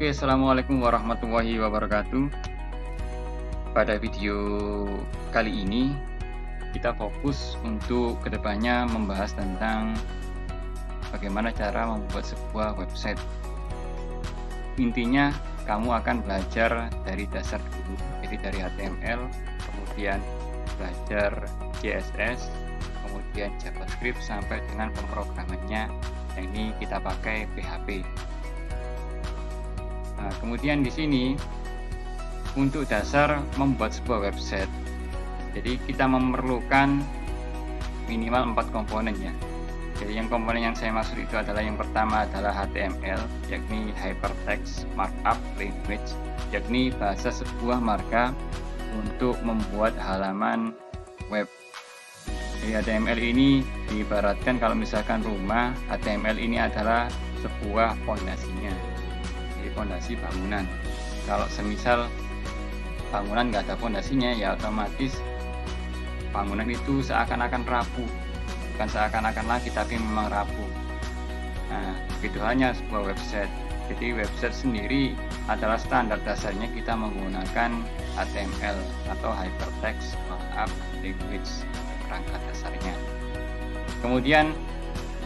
Oke, assalamualaikum warahmatullahi wabarakatuh. Pada video kali ini kita fokus untuk kedepannya membahas tentang bagaimana cara membuat sebuah website. Intinya kamu akan belajar dari dasar dulu, jadi dari HTML, kemudian belajar CSS, kemudian JavaScript sampai dengan pemrogramannya. Yang ini kita pakai PHP. Nah, kemudian di sini untuk dasar membuat sebuah website, jadi kita memerlukan minimal 4 komponen ya. Jadi yang komponen yang saya maksud itu adalah yang pertama adalah HTML, yakni Hypertext Markup Language, yakni bahasa sebuah marka untuk membuat halaman web. Jadi HTML ini diibaratkan kalau misalkan rumah, HTML ini adalah sebuah fondasinya, jadi fondasi bangunan. Kalau semisal bangunan nggak ada fondasinya, ya otomatis bangunan itu seakan-akan rapuh. Bukan seakan-akan lagi, tapi memang rapuh. Nah, begitu halnya sebuah website. Jadi website sendiri adalah standar dasarnya kita menggunakan HTML atau Hypertext Markup Language, perangkat dasarnya. Kemudian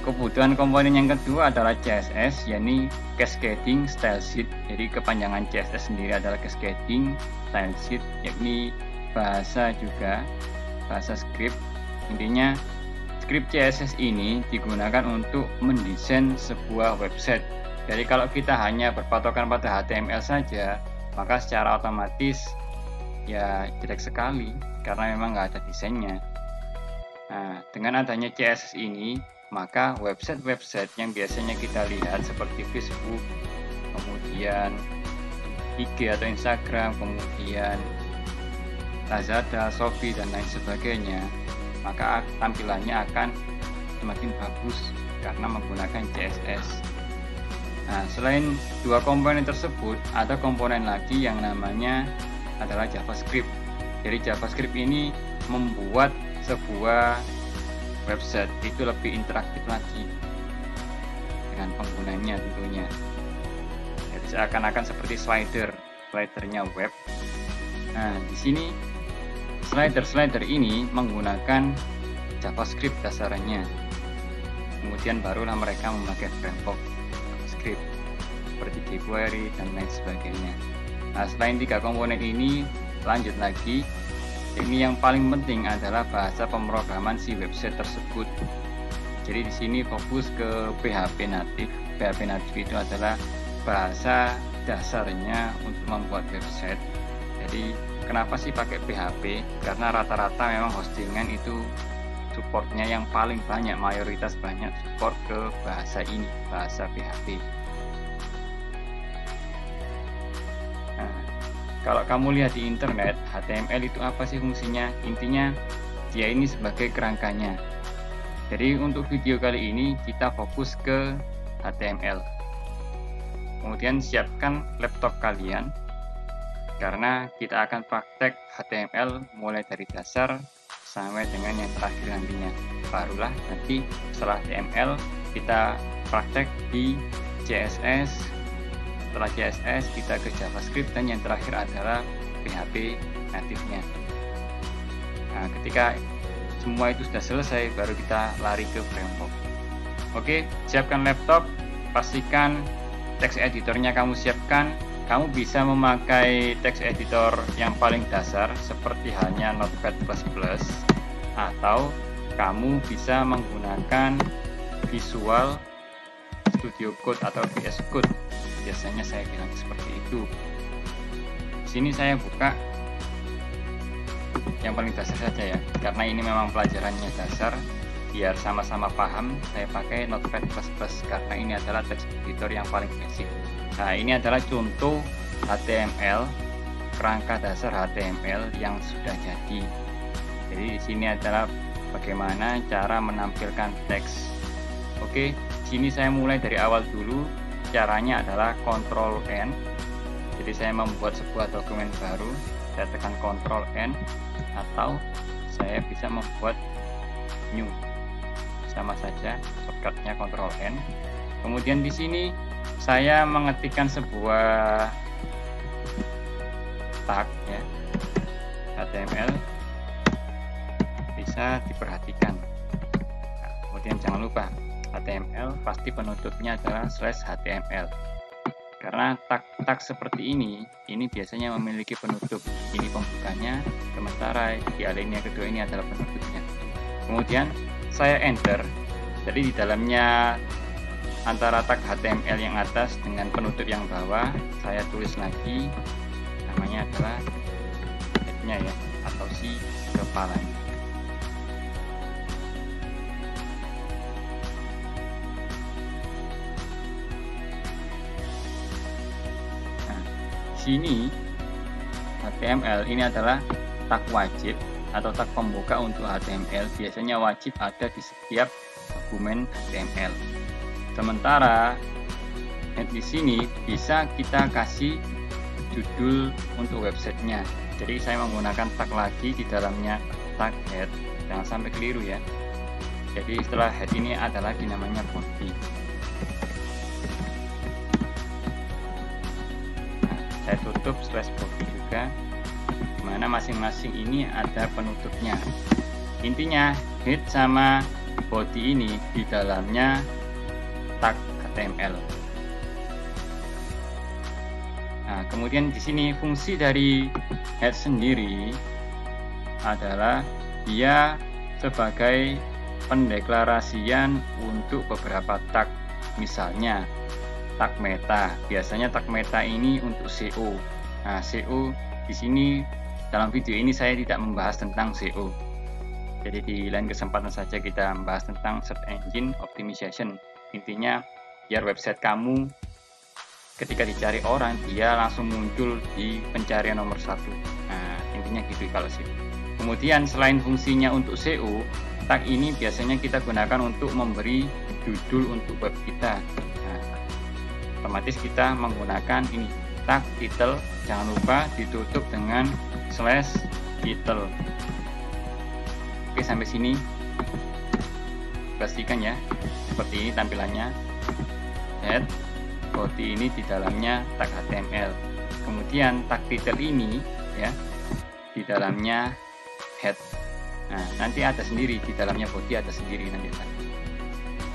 kebutuhan komponen yang kedua adalah CSS, yakni Cascading Style Sheet. Jadi kepanjangan CSS sendiri adalah Cascading Style Sheet, yakni bahasa script. Intinya script CSS ini digunakan untuk mendesain sebuah website. Jadi kalau kita hanya berpatokan pada HTML saja, maka secara otomatis ya jelek sekali karena memang nggak ada desainnya. Nah, dengan adanya CSS ini, maka website-website yang biasanya kita lihat seperti Facebook, kemudian IG atau Instagram, kemudian Lazada, Shopee, dan lain sebagainya, maka tampilannya akan semakin bagus karena menggunakan CSS. Nah, selain dua komponen tersebut, ada komponen lagi yang namanya adalah JavaScript. Jadi JavaScript ini membuat sebuah website itu lebih interaktif lagi dengan penggunanya tentunya. Jadi seakan-akan seperti slidernya web. Nah, di sini slider ini menggunakan JavaScript dasarnya. Kemudian barulah mereka memakai framework JavaScript seperti jQuery dan lain sebagainya. Nah, selain 3 komponen ini, lanjut lagi. Ini yang paling penting adalah bahasa pemrograman si website tersebut. Jadi di sini fokus ke PHP native. PHP native itu adalah bahasa dasarnya untuk membuat website. Jadi kenapa sih pakai PHP? Karena rata-rata memang hostingan itu supportnya yang paling banyak, mayoritas banyak support ke bahasa ini, bahasa PHP. Kalau kamu lihat di internet, HTML itu apa sih fungsinya? Intinya dia ini sebagai kerangkanya. Jadi untuk video kali ini kita fokus ke HTML. Kemudian siapkan laptop kalian, karena kita akan praktek HTML mulai dari dasar sampai dengan yang terakhir nantinya. Barulah nanti setelah HTML kita praktek di CSS. Setelah CSS kita ke JavaScript, dan yang terakhir adalah PHP native-nya. Nah, ketika semua itu sudah selesai, baru kita lari ke framework. Oke, siapkan laptop, pastikan text editornya kamu siapkan. Kamu bisa memakai text editor yang paling dasar seperti halnya Notepad++, atau kamu bisa menggunakan Visual Studio Code atau VS Code. Biasanya saya bilang seperti itu. Di sini saya buka yang paling dasar saja ya, karena ini memang pelajarannya dasar. Biar sama-sama paham, saya pakai Notepad++ karena ini adalah text editor yang paling basic. Nah, ini adalah contoh HTML, kerangka dasar HTML yang sudah jadi. Jadi di sini adalah bagaimana cara menampilkan teks. Oke, sini saya mulai dari awal dulu. Caranya adalah Ctrl N. Jadi saya membuat sebuah dokumen baru, saya tekan Ctrl N, atau saya bisa membuat new. Sama saja shortcutnya Ctrl N. Kemudian di sini saya mengetikkan sebuah tag ya, HTML, bisa diperhatikan. Nah, kemudian jangan lupa HTML pasti penutupnya adalah /HTML. Karena tag seperti ini biasanya memiliki penutup. Ini pembukanya, sementara di alinea kedua ini adalah penutupnya. Kemudian saya enter, jadi di dalamnya antara tag HTML yang atas dengan penutup yang bawah, saya tulis lagi, namanya adalah head-nya ya, atau si kepalanya. Sini HTML ini adalah tag wajib atau tag pembuka untuk HTML, biasanya wajib ada di setiap dokumen HTML. Sementara di sini bisa kita kasih judul untuk websitenya. Jadi saya menggunakan tag lagi di dalamnya tag head, jangan sampai keliru ya. Jadi setelah head ini ada lagi namanya body. Saya tutup /body juga, dimana masing-masing ini ada penutupnya. Intinya head sama body ini di dalamnya tag HTML. Nah, kemudian di sini fungsi dari head sendiri adalah dia sebagai pendeklarasian untuk beberapa tag, misalnya tag meta. Biasanya tag meta ini untuk SEO. Nah, SEO di sini dalam video ini saya tidak membahas tentang SEO. Jadi di lain kesempatan saja kita membahas tentang search engine optimization. Intinya biar website kamu ketika dicari orang dia langsung muncul di pencarian nomor 1. Nah, intinya gitu kalau SEO. Kemudian selain fungsinya untuk SEO, tag ini biasanya kita gunakan untuk memberi judul untuk web kita. Otomatis kita menggunakan ini tag title, jangan lupa ditutup dengan /title. Oke, sampai sini pastikan ya, seperti ini tampilannya. Head, body ini di dalamnya tag HTML, kemudian tag title ini ya di dalamnya head. Nah, nanti ada sendiri di dalamnya body, ada sendiri nanti.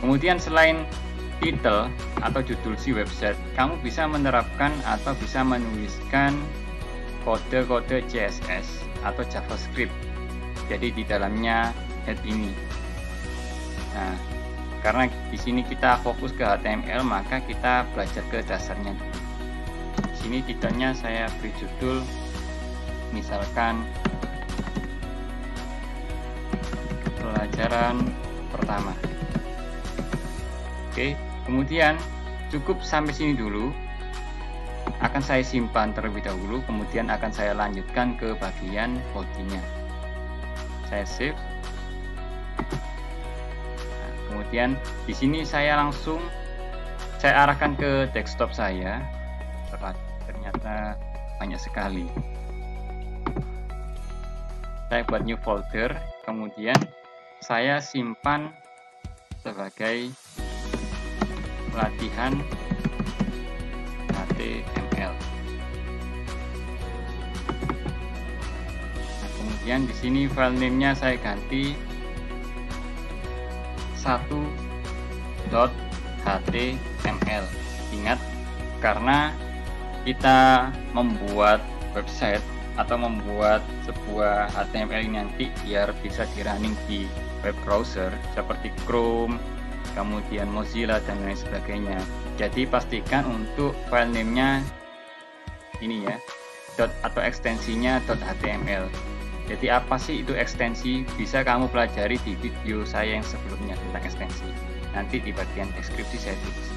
Kemudian selain title atau judul si website, kamu bisa menerapkan atau bisa menuliskan kode-kode CSS atau JavaScript. Jadi di dalamnya head ini. Nah, karena di sini kita fokus ke HTML, maka kita belajar ke dasarnya dulu. Di sini titelnya saya beri judul, misalkan pelajaran pertama. Oke. Kemudian cukup sampai sini dulu, akan saya simpan terlebih dahulu, kemudian akan saya lanjutkan ke bagian bodinya. Saya save. Nah, kemudian di sini saya langsung arahkan ke desktop saya. Ternyata banyak sekali. Saya buat new folder, kemudian saya simpan sebagai latihan HTML. Nah, kemudian di sini file name-nya saya ganti 1.html. Ingat, karena kita membuat website atau membuat sebuah HTML ini nanti biar bisa di running di web browser seperti Chrome, kemudian Mozilla dan lain sebagainya. Jadi pastikan untuk file name-nya ini ya, atau ekstensinya .html. Jadi apa sih itu ekstensi? Bisa kamu pelajari di video saya yang sebelumnya tentang ekstensi. Nanti di bagian deskripsi saya tulis.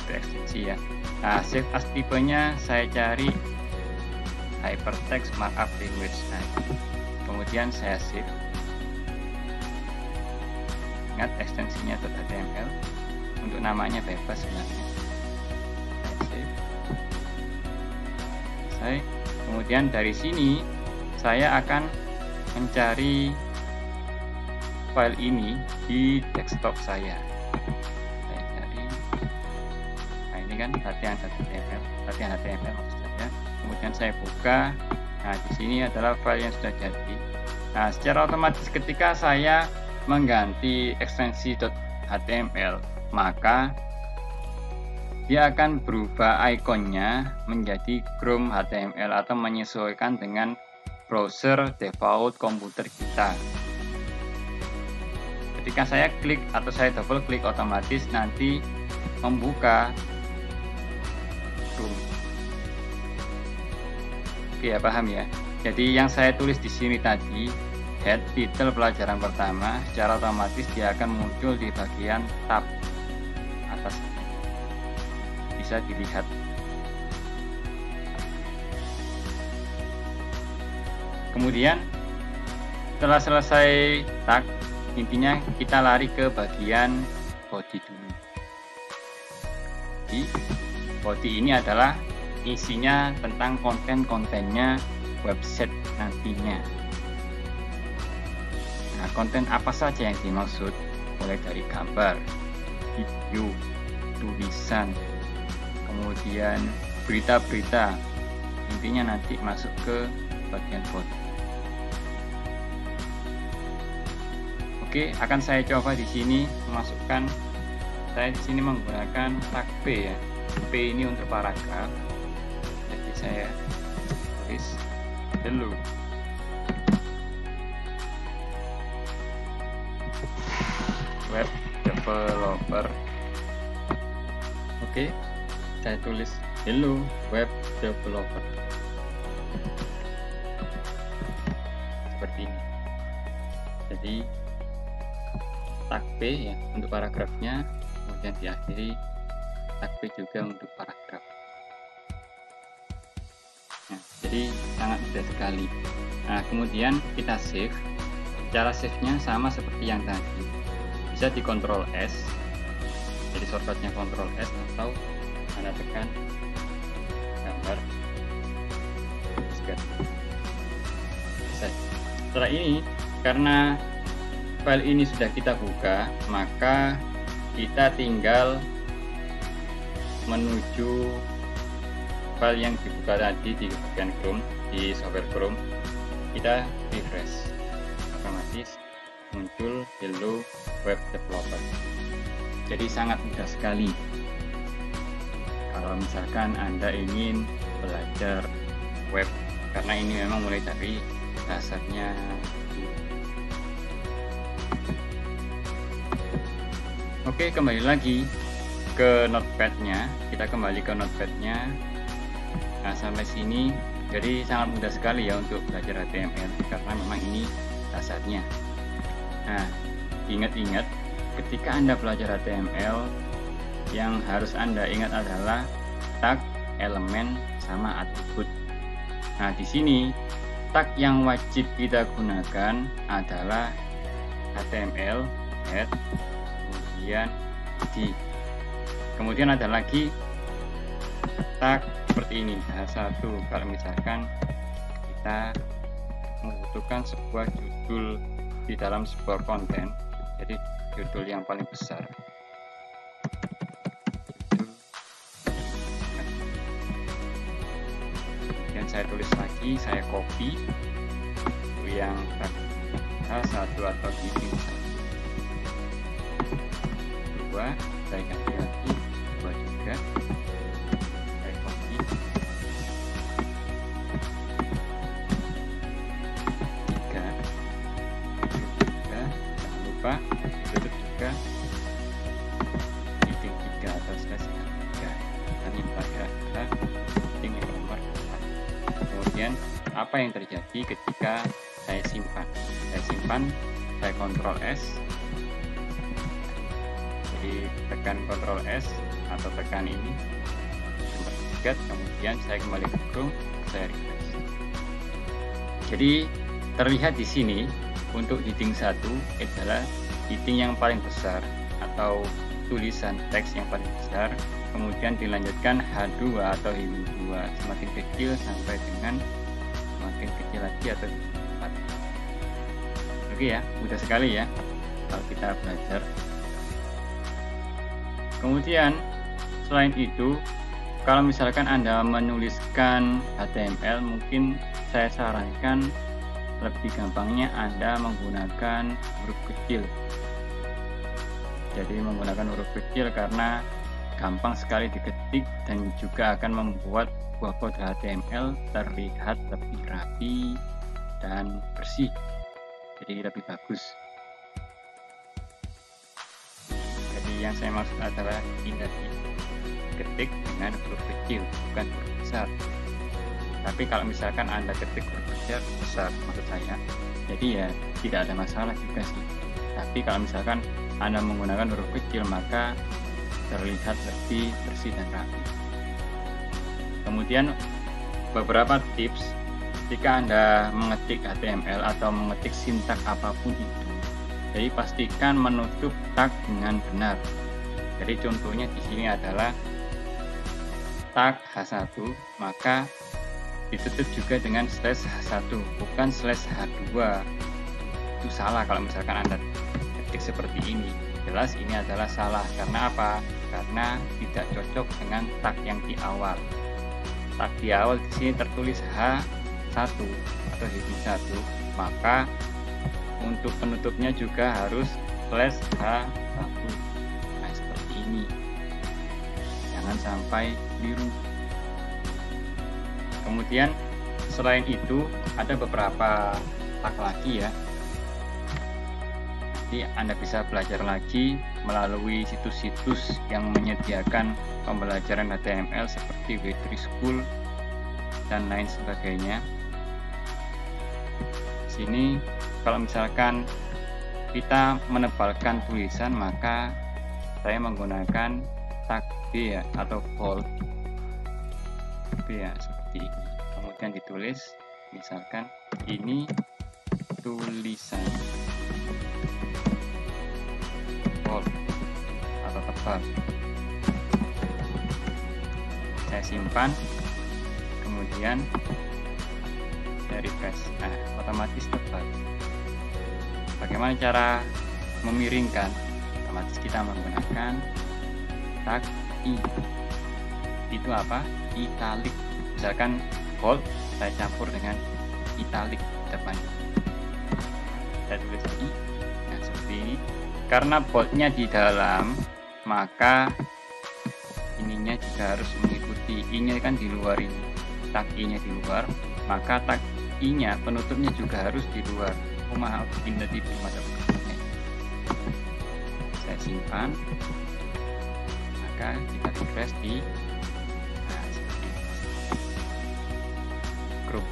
Itu ekstensi ya. Nah, save as tipenya saya cari hypertext markup language. Nah, kemudian saya save. Ingat ekstensinya .html, untuk namanya bebas sebenarnya. Selesai. Kemudian dari sini saya akan mencari file ini di desktop saya. Saya cari kan, latihan HTML maksud saya. Kemudian saya buka. Nah, di sini adalah file yang sudah jadi. Nah, secara otomatis ketika saya mengganti ekstensi .html, maka dia akan berubah ikonnya menjadi Chrome HTML atau menyesuaikan dengan browser default komputer kita. Ketika saya klik atau saya double klik, otomatis nanti membuka Chrome. Oke ya, paham ya. Jadi yang saya tulis di sini tadi, head title pelajaran pertama, secara otomatis dia akan muncul di bagian tab atas. Bisa dilihat. Kemudian setelah selesai tag, intinya kita lari ke bagian body dulu. Di body ini adalah isinya tentang konten-kontennya website nantinya. Nah, konten apa saja yang dimaksud? Mulai dari gambar, video, tulisan, kemudian berita-berita, intinya nanti masuk ke bagian body. Oke, akan saya coba di sini memasukkan. Saya di sini menggunakan tag P ya. P ini untuk paragraf. Jadi saya tulis dulu. Web developer. Oke, saya tulis hello web developer. Seperti ini. Jadi tag P ya untuk paragrafnya, kemudian diakhiri tag P juga untuk paragraf. Nah, jadi sangat mudah sekali. Nah, kemudian kita save. Cara save-nya sama seperti yang tadi. Bisa di Ctrl S. Jadi shortcutnya Ctrl S atau Anda tekan gambar. Setelah ini, karena file ini sudah kita buka, maka kita tinggal menuju file yang dibuka tadi di bagian Chrome, di software Chrome. Kita refresh, otomatis muncul hello web developer. Jadi sangat mudah sekali kalau misalkan Anda ingin belajar web, karena ini memang mulai dari dasarnya. Oke, kembali lagi ke notepadnya. Kita kembali ke notepadnya. Nah, sampai sini jadi sangat mudah sekali ya untuk belajar HTML, karena memang ini dasarnya. Nah, ingat-ingat ketika Anda belajar HTML, yang harus Anda ingat adalah tag, elemen, sama atribut. Nah, di sini tag yang wajib kita gunakan adalah HTML, head, kemudian id. Kemudian ada lagi tag seperti ini. Nah, satu, kalau misalkan kita membutuhkan sebuah judul di dalam sebuah konten, jadi judul yang paling besar. Kemudian saya tulis lagi, saya copy yang tag H1 atau heading 1. 2, saya ganti lagi 2 juga, saya copy. 3, jangan lupa tutup juga heading 3 atau slash 3, dan yang terakhir adalah heading yang nomor 4. Kemudian apa yang terjadi ketika saya simpan? Saya Ctrl S. Jadi tekan Ctrl S atau tekan ini, kemudian saya kembali ke Chrome, saya refresh. Jadi terlihat di sini untuk heading 1 adalah heading yang paling besar atau tulisan teks yang paling besar, kemudian dilanjutkan H2 atau heading 2, semakin kecil sampai dengan semakin kecil lagi atau heading 4. Oke ya, mudah sekali ya kalau kita belajar. Kemudian Selain itu, kalau misalkan Anda menuliskan HTML, mungkin saya sarankan lebih gampangnya Anda menggunakan huruf kecil. Jadi menggunakan huruf kecil karena gampang sekali diketik dan juga akan membuat sebuah kode HTML terlihat lebih rapi dan bersih, jadi lebih bagus. Jadi yang saya maksud adalah ini ketik dengan huruf kecil, bukan huruf besar. Tapi kalau misalkan Anda ketik huruf besar maksud saya, jadi ya tidak ada masalah juga sih. Tapi kalau misalkan Anda menggunakan huruf kecil, maka terlihat lebih bersih dan rapi. Kemudian beberapa tips ketika Anda mengetik HTML atau mengetik sintak apapun itu. Jadi pastikan menutup tag dengan benar. Jadi contohnya di sini adalah tag H1, maka ditutup juga dengan slash H1, bukan slash H2. Itu salah kalau misalkan Anda ketik seperti ini. Jelas ini adalah salah. Karena apa? Karena tidak cocok dengan tag yang di awal. Tag di awal di sini tertulis H1 atau heading 1, maka untuk penutupnya juga harus slash H1. Nah, seperti ini. Jangan sampai keliru. Kemudian selain itu ada beberapa tag lagi ya. Nanti Anda bisa belajar lagi melalui situs-situs yang menyediakan pembelajaran HTML seperti W3 School dan lain sebagainya. Sini kalau misalkan kita menebalkan tulisan, maka saya menggunakan tag B ya, atau bold B ya, seperti ini. Kemudian ditulis misalkan ini tulisan bold atau tebal. Saya simpan, kemudian saya refresh. Nah, otomatis tebal. Bagaimana cara memiringkan? Otomatis kita menggunakan tag I. Itu apa? Italic. Misalkan bold, saya campur dengan italic depannya. Saya tulis I. Nah, seperti ini. Karena boldnya di dalam, maka ininya juga harus mengikuti. I-nya kan di luar ini. Tag I-nya di luar, maka tag I-nya penutupnya juga harus di luar. Oh, maaf, ini tadi belum ada penutupnya. Saya simpan. Maka kita refresh di grup.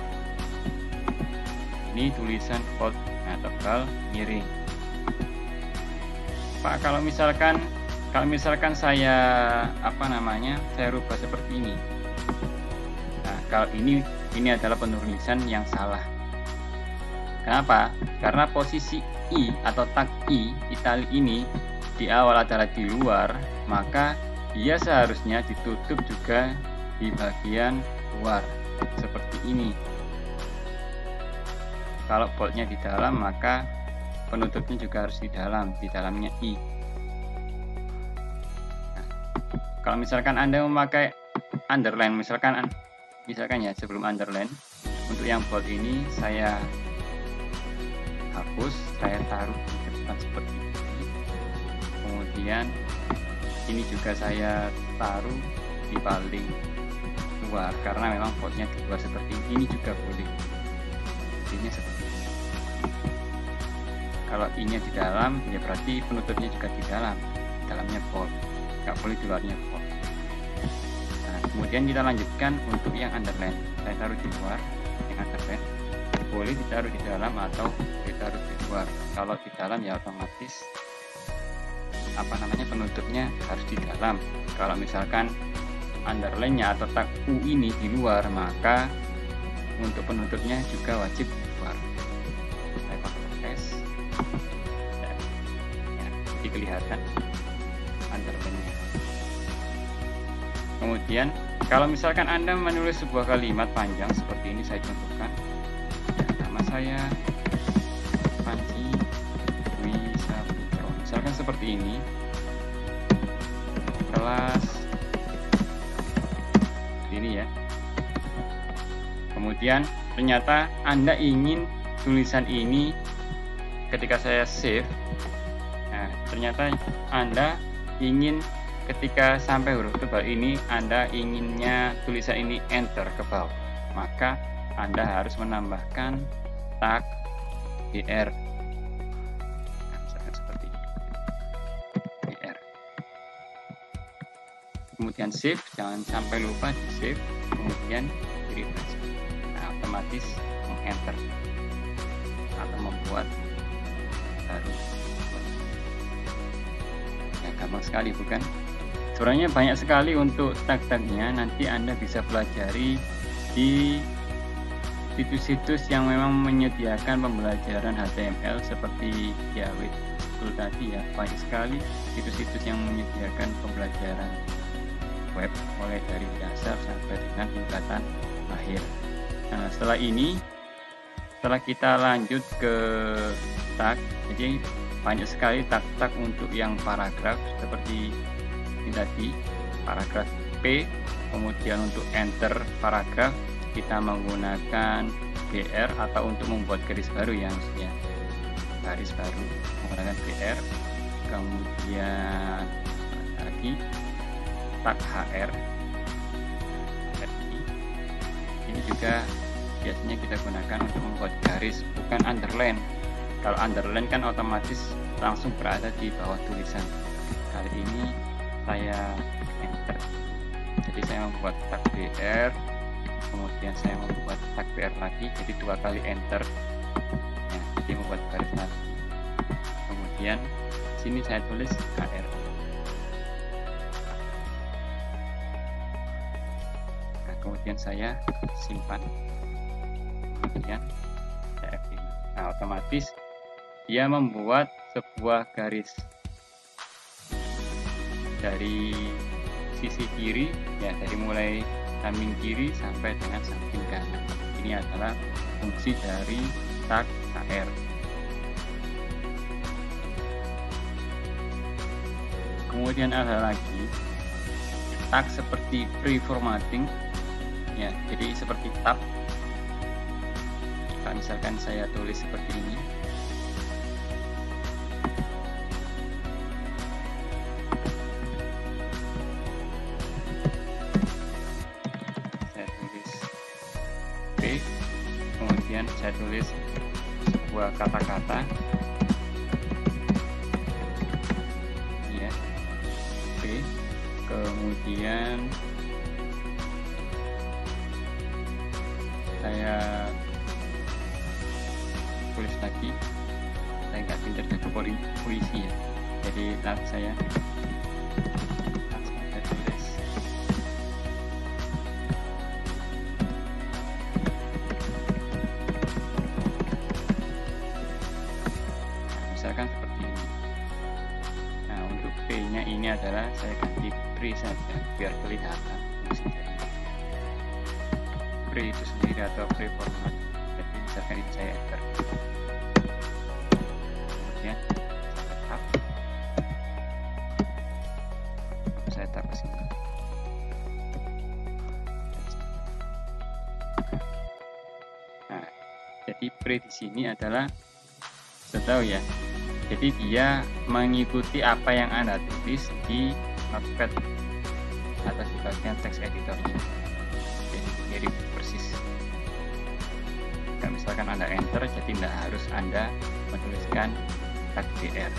Ini tulisan bold, nah tebal, miring. Pak, kalau misalkan saya saya rubah seperti ini. Nah, kalau ini adalah penulisan yang salah. Kenapa? Karena posisi I atau tag I italic ini di awal adalah di luar, maka dia seharusnya ditutup juga di bagian luar seperti ini. Kalau boldnya di dalam, maka penutupnya juga harus di dalamnya I. Nah, kalau misalkan Anda memakai underline, misalkan ya sebelum underline, untuk yang bold ini saya hapus, saya taruh di depan seperti ini. Kemudian ini juga saya taruh di paling luar karena memang boldnya di luar seperti ini juga boleh. Ini seperti ini. Kalau I-nya di dalam, ya berarti penutupnya juga di dalamnya bold, nggak boleh di luarnya bold. Nah, kemudian kita lanjutkan untuk yang underline. Saya taruh di luar yang underline, boleh ditaruh di dalam atau ditaruh di luar. Kalau di dalam ya otomatis penutupnya harus di dalam. Kalau misalkan underline-nya atau tag U ini di luar, maka untuk penutupnya juga wajib keluar. Saya pakai S ya, jadi kelihatan underline-nya. Kemudian kalau misalkan Anda menulis sebuah kalimat panjang seperti ini, saya contohkan ya, nama saya Panji Dwi Saputro, misalkan seperti ini, kelas Kemudian ternyata Anda ingin tulisan ini ketika saya save, nah ternyata Anda ingin ketika sampai huruf tebal ini Anda inginnya tulisan ini enter ke bawah, maka Anda harus menambahkan tag BR. Nah, misalkan seperti ini, BR. Kemudian save, jangan sampai lupa di save, kemudian di refresh. Nah, otomatis meng-enter atau membuat baru. Ya, gampang sekali bukan? Sebenarnya banyak sekali untuk tag-tagnya, nanti Anda bisa pelajari di situs-situs yang memang menyediakan pembelajaran HTML seperti Yawit School tadi ya. Banyak sekali situs-situs yang menyediakan pembelajaran web mulai dari dasar sampai dengan tingkatan akhir. Nah, setelah ini, setelah kita lanjut ke tag, jadi banyak sekali tag-tag untuk yang paragraf seperti ini tadi, paragraf P, kemudian untuk enter paragraf kita menggunakan BR, atau untuk membuat garis baru ya maksudnya, garis baru menggunakan BR. Kemudian lagi tag HR, ini juga biasanya kita gunakan untuk membuat garis, bukan underline. Kalau underline kan otomatis langsung berada di bawah tulisan. Kali ini saya enter, jadi saya membuat tag BR, kemudian saya membuat tag BR lagi, jadi 2 kali enter ya, jadi membuat garis lagi. Kemudian sini saya tulis HR. Nah, kemudian saya simpan, kemudian saya F5. Nah, otomatis dia membuat sebuah garis dari sisi kiri ya, dari mulai samping kiri sampai dengan samping kanan. Ini adalah fungsi dari tag HR. Kemudian ada lagi tag seperti pre-formatting ya, jadi seperti tab. Kalau misalkan saya tulis seperti ini, kemudian saya tulis sebuah kata-kata ya, P, kemudian saya tulis lagi, saya nggak pintar jago puisi ya, jadi saya tulis misalkan seperti ini. Nah, untuk P nya ini adalah saya ganti pre saja biar kelihatan fungsinya. Pre itu sendiri atau pre format, jadi misalkan ini saya enter, kemudian saya tap ke sini. Nah, jadi pre di sini adalah, tahu ya, jadi dia mengikuti apa yang Anda tulis di notepad atau di bagian text editornya, jadi mirip persis. Nah, misalkan Anda enter, jadi tidak harus Anda menuliskan tag BR.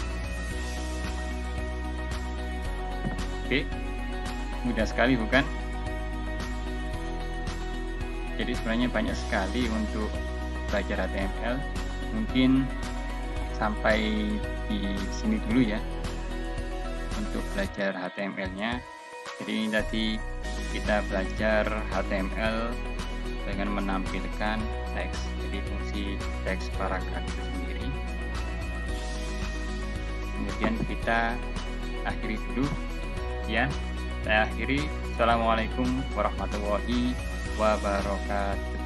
Oke, mudah sekali bukan? Jadi sebenarnya banyak sekali untuk belajar HTML. Mungkin sampai di sini dulu ya untuk belajar HTML-nya. Jadi ini tadi kita belajar HTML dengan menampilkan teks, jadi fungsi teks paragraf itu sendiri. Kemudian kita akhiri dulu ya. Saya akhiri. Assalamualaikum warahmatullahi wabarakatuh.